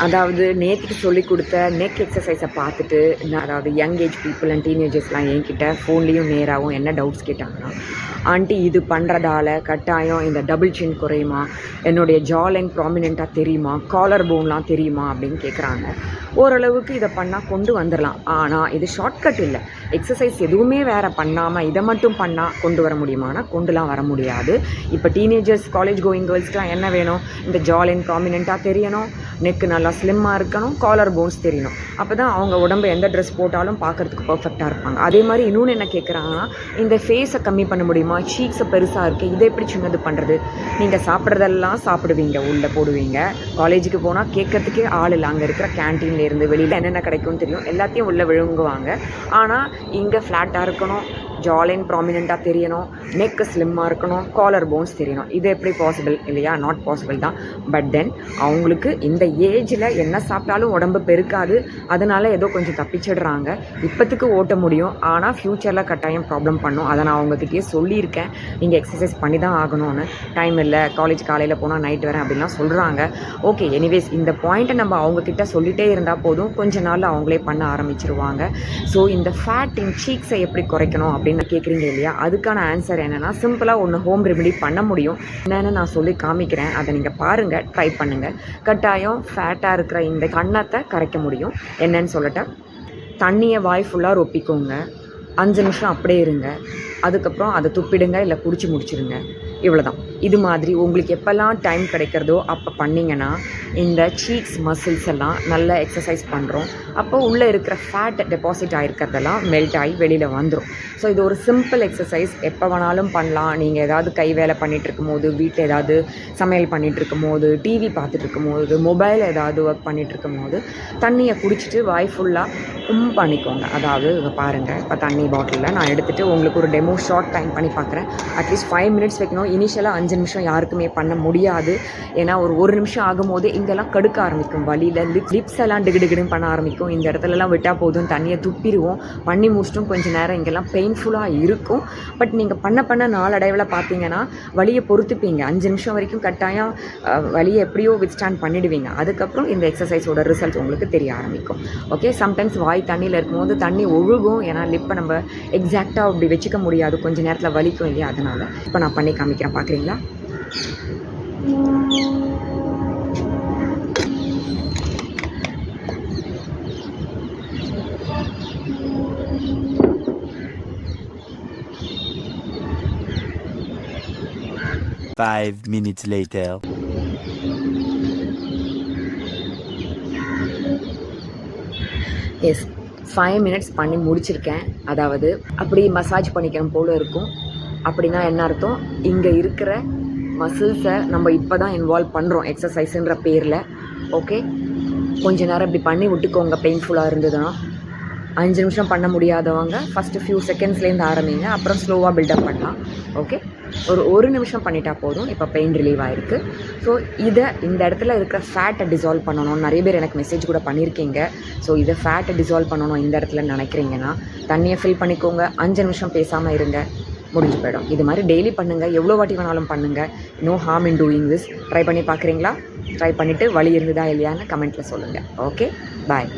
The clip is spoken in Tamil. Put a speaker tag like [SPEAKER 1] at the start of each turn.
[SPEAKER 1] அதாவது நேற்றுக்கு சொல்லிக் கொடுத்த நெக் எக்ஸசைஸை பார்த்துட்டு அதாவது யங் ஏஜ் பீப்புள் அண்ட் டீனேஜர்ஸ்லாம் என்கிட்ட ஃபோன்லேயும் நேராகவும் என்ன டவுட்ஸ் கேட்டாங்கன்னா, ஆண்டி இது பண்ணுறதால கட்டாயம் இந்த டபுள் சின் குறையுமா, என்னுடைய ஜா லைன் ப்ராமினெண்ட்டாக தெரியுமா, காலர் போன்லாம் தெரியுமா அப்படின்னு கேட்குறாங்க. ஓரளவுக்கு இதை பண்ணால் கொண்டு வந்துடலாம். ஆனால் இது ஷார்ட்கட் இல்லை. எக்ஸசைஸ் எதுவுமே வேறு பண்ணாமல் இதை மட்டும் பண்ணால் கொண்டு வர முடியுமானா கொண்டுலாம் வர முடியாது. இப்போ டீனேஜர்ஸ் காலேஜ் கோயிங் கேர்ள்ஸ்க்குலாம் என்ன வேணும், இந்த ஜா லைன் ப்ராமினெண்ட்டாக தெரியணும், நெக்கு நல்லா ஸ்லிம்மாக இருக்கணும், காலர் போன்ஸ் தெரியணும். அப்போ தான் அவங்க உடம்பு எந்த ட்ரெஸ் போட்டாலும் பார்க்குறதுக்கு பர்ஃபெக்டாக இருப்பாங்க. அதே மாதிரி இன்னொன்று என்ன கேட்குறாங்கன்னா, இந்த ஃபேஸை கம்மி பண்ண முடியுமா, சீக்ஸை பெருசாக இருக்குது, இதை எப்படி சின்னது பண்ணுறது. நீங்கள் சாப்பிட்றதெல்லாம் சாப்பிடுவீங்க, உள்ளே போடுவீங்க. காலேஜுக்கு போனால் கேட்கறதுக்கே ஆள் இல்லை. அங்கே இருக்கிற கேன்டீன்லேருந்து வெளியில் என்னென்ன கிடைக்கும்னு தெரியும், எல்லாத்தையும் உள்ளே விழுங்குவாங்க. ஆனால் இங்கே ஃப்ளாட்டாக இருக்கணும், ஜா லைன் ப்ராமினெண்ட்டாக தெரியணும், நெக்கு ஸ்லிம்மாக இருக்கணும், காலர் போன்ஸ் தெரியணும். இது எப்படி பாசிபிள் இல்லையா? நாட் பாசிபிள் தான். பட் தென் அவங்களுக்கு இந்த ஏஜில் என்ன சாப்பிட்டாலும் உடம்பு பெருக்காது, அதனால் ஏதோ கொஞ்சம் தப்பிச்சிடுறாங்க. இப்போத்துக்கு ஓட்ட முடியும், ஆனால் ஃப்யூச்சரில் கட்டாயம் ப்ராப்ளம் பண்ணும். அதை நான் அவங்கக்கிட்டே சொல்லியிருக்கேன், நீங்கள் எக்ஸசைஸ் பண்ணி தான் ஆகணும்னு. டைம் இல்லை, காலேஜ் காலையில் போனால் நைட் வரேன் அப்படின்லாம் சொல்கிறாங்க. ஓகே, எனிவேஸ் இந்த பாயிண்ட்டை நம்ம அவங்கக்கிட்ட சொல்லிகிட்டே இருந்தால் போதும், கொஞ்ச நாள் அவங்களே பண்ண ஆரம்பிச்சிருவாங்க. ஸோ இந்த ஃபேட் இன் சீக்ஸை எப்படி குறைக்கணும் அப்படின்னு கேட்குறீங்க இல்லையா? அதுக்கான ஆன்சர் என்னென்னா, சிம்பிளாக ஒன்று ஹோம் ரெமெடி பண்ண முடியும். என்னென்னு நான் சொல்லி காமிக்கிறேன், அதை நீங்கள் பாருங்கள், ட்ரை பண்ணுங்கள். கட்டாயம் ஃபேட்டாக இருக்கிற இந்த கன்னத்தை கரைக்க முடியும். என்னன்னு சொல்லட்டேன். தண்ணியை வாய் ஃபுல்லாக ரொப்பிக்கோங்க, 5 நிமிஷம் அப்படியே இருங்க, அதுக்கப்புறம் அதை துப்பிடுங்க, இல்லை குடிச்சு முடிச்சிடுங்க. இவ்வளோதான். இது மாதிரி உங்களுக்கு எப்போல்லாம் டைம் கிடைக்கிறதோ அப்போ பண்ணிங்கன்னா இந்த சீக்ஸ் மசில்ஸ் எல்லாம் நல்லா எக்ஸசைஸ் பண்ணுறோம். அப்போ உள்ளே இருக்கிற ஃபேட் டெபாசிட் ஆகிருக்கிறதெல்லாம் மெல்ட் ஆகி வெளியில் வந்துடும். ஸோ இது ஒரு சிம்பிள் எக்ஸசைஸ், எப்போ வேணாலும் பண்ணலாம். நீங்கள் ஏதாவது கை வேலை பண்ணிகிட்ருக்கும் போது, வீட்டில் ஏதாவது சமையல் பண்ணிகிட்ருக்கும் போது, டிவி பார்த்துட்ருக்கும் போது, மொபைல் ஏதாவது ஒர்க் பண்ணிகிட்ருக்கும் போது தண்ணியை குடிச்சிட்டு வாய் ஃபுல்லாக பண்ணிக்கோங்க. அதாவது பாருங்கள், இப்போ தண்ணி பாட்டிலில் நான் எடுத்துகிட்டு உங்களுக்கு ஒரு டெமோ ஷார்ட் டைம் பண்ணி பார்க்குறேன். அட்லீஸ்ட் 5 மினிட்ஸ் வைக்கணும். இனிஷியலாக 5 நிமிஷம் யாருக்குமே பண்ண முடியாது. ஏன்னா ஒரு நிமிஷம் ஆகும்போது இங்கெல்லாம் கடுக்க ஆரம்பிக்கும், வலியில் லிப்ஸ் எல்லாம் டிகிடுன்னு பண்ண ஆரம்பிக்கும். இந்த இடத்துலலாம் விட்டால் போதும், தண்ணியை துப்பிடுவோம். பண்ணி முடிச்சிட்டும் கொஞ்சம் நேரம் இங்கெல்லாம் பெயின்ஃபுல்லாக இருக்கும். பட் நீங்கள் பண்ண நாளடைவில் பார்த்தீங்கன்னா வலியை பொறுத்துப்பீங்க. 5 நிமிஷம் வரைக்கும் கட்டாயம் வலியை எப்படியோ வித்ஸ்டாண்ட் பண்ணிடுவீங்க. அதுக்கப்புறம் இந்த எக்ஸசைஸோட ரிசல்ட் உங்களுக்கு தெரிய ஆரம்பிக்கும். ஓகே, சம்டைம்ஸ் வாய் தண்ணியில் இருக்கும்போது தண்ணி ஒழுகும். ஏன்னா லிப்பை நம்ம எக்ஸாக்டாக அப்படி வச்சுக்க முடியாது, கொஞ்சம் நேரத்தில் வலிக்கும் இல்லையா? அதனால் இப்போ நான் பண்ணி காமிக்கிறேன், பார்க்குறீங்களா?
[SPEAKER 2] Five minutes later.
[SPEAKER 1] Yes, 5 minutes பண்ணி முடிச்சிருக்கேன். அதாவது அப்படி மசாஜ் பண்ணிக்கிற போல் இருக்கும். அப்படின்னா என்ன அர்த்தம்? இங்கே இருக்கிற மசில்ஸை நம்ம இப்போ தான் இன்வால்வ் பண்ணுறோம் எக்ஸசைஸுன்ற பேரில். ஓகே, கொஞ்ச நேரம் இப்படி பண்ணி விட்டுக்கோங்க. பெயின்ஃபுல்லாக இருந்ததுன்னா 5 நிமிஷம் பண்ண முடியாதவங்க ஃபஸ்ட்டு ஃபியூ செகண்ட்ஸ்லேருந்து ஆரம்பிங்க, அப்புறம் ஸ்லோவாக பில்டப் பண்ணலாம். ஓகே, ஒரு நிமிஷம் பண்ணிட்டா போதும். இப்போ பெயின் ரிலீவ் ஆகிருக்கு. ஸோ இந்த இடத்துல இருக்கிற ஃபேட்டை டிசால்வ் பண்ணணும். நிறைய பேர் எனக்கு மெசேஜ் கூட பண்ணியிருக்கீங்க. ஸோ இதை ஃபேட்டை டிசால்வ் பண்ணணும் இந்த இடத்துல நினைக்கிறீங்கன்னா தண்ணியை ஃபில் பண்ணிக்கோங்க, 5 நிமிஷம் பேசாமல் இருங்க, முடிஞ்சு போயிடும். இது மாதிரி டெய்லி பண்ணுங்கள், எவ்வளோ வாட்டி வேணாலும் பண்ணுங்கள். No harm in doing this. Try பண்ணி பார்க்குறீங்களா? ட்ரை பண்ணிவிட்டு வலி இருந்ததா இல்லையான்னு கமெண்ட்டில் சொல்லுங்கள். ஓகே, பாய்.